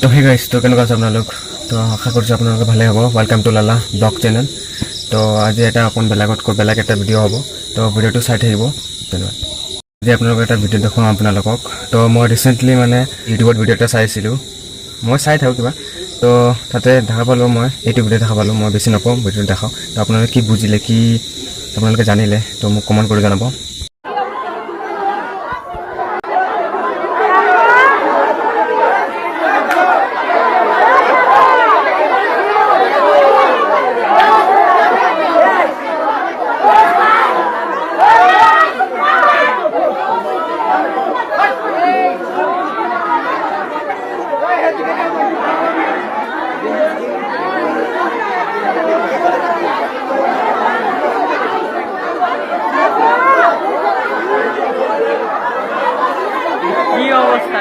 তো হে গাইছ, তো কেনেকুৱা আছে আপোনালোক? তো আশা কৰিছোঁ আপোনালোকে ভালে হ'ব। Welcome to Lala blog channel. তো আজি এটা অকণ বেলেগ এটা ভিডিঅ' হ'ব। তো ভিডিঅ'টো চাই থাকিব। ধন্যবাদ। আজি আপোনালোকক এটা ভিডিঅ' দেখুৱাম আপোনালোকক। তো মই ৰিচেণ্টলি মানে ইউটিউবত ভিডিঅ' এটা চাইছিলোঁ। মই চাই থাকোঁ কিবা, তো তাতে দেখা পালোঁ, মই এইটো ভিডিঅ' দেখা পালোঁ। মই বেছি নকওঁ, ভিডিঅ'টো দেখাওঁ। তো আপোনালোকে কি বুজিলে, কি আপোনালোকে জানিলে, তো মোক কমেণ্ট কৰি জনাব। কি অবস্থা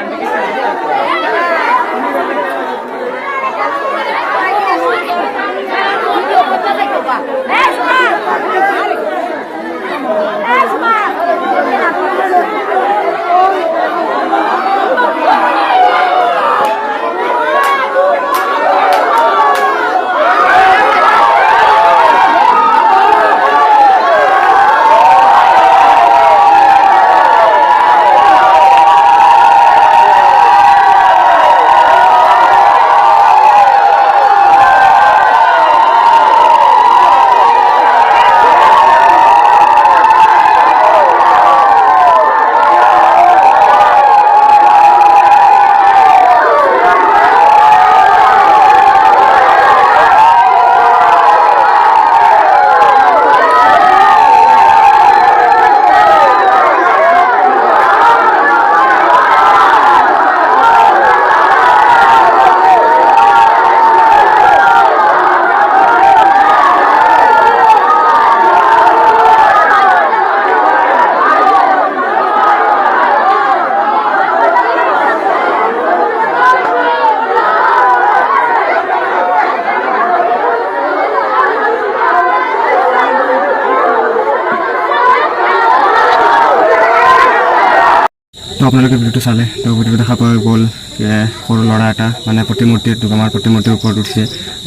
তো আপোনালোকে ভিডিঅ'টো চালে, তো ভিডিঅ'টো দেখা পোৱা গ'ল যে সৰু ল'ৰা এটা মানে প্ৰতিমূৰ্তি দুৰ্গামাৰ প্ৰতিমূৰ্তিৰ ওপৰত উঠিছে,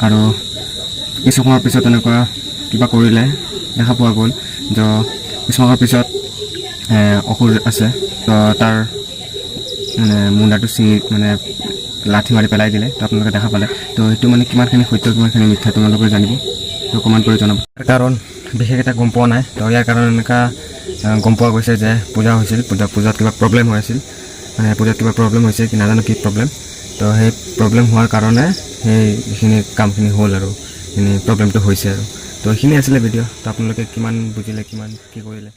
আৰু কিছু সময়ৰ পিছত এনেকুৱা কিবা কৰিলে দেখা পোৱা গ'ল। যে কিছু সময়ৰ পিছত অসুৰ আছে, তো তাৰ মানে মুণ্ডাটো ছিঙি মানে লাঠি মাৰি পেলাই দিলে। তো আপোনালোকে দেখা পালে। তো সেইটো মানে কিমানখিনি সত্য, কিমানখিনি মিথ্যা তোমালোকে জানিব। তো কমেণ্ট কৰি জনাব। কাৰণ বিশেষ এটা গম পোৱা নাই। তো ইয়াৰ কাৰণে এনেকুৱা গম পোৱা গৈছে যে পূজা হৈছিল, পূজাত কিবা প্ৰব্লেম হৈ আছিল, মানে পূজাত কিবা প্ৰব্লেম হৈছে কি নাজানো কি প্ৰব্লেম। তো সেই প্ৰব্লেম হোৱাৰ কাৰণে সেইখিনি কামখিনি হ'ল, আৰু সেইখিনি প্ৰব্লেমটো হৈছে আৰু। তো এইখিনি আছিলে ভিডিঅ'। তো আপোনালোকে কিমান বুজিলে, কিমান কি কৰিলে।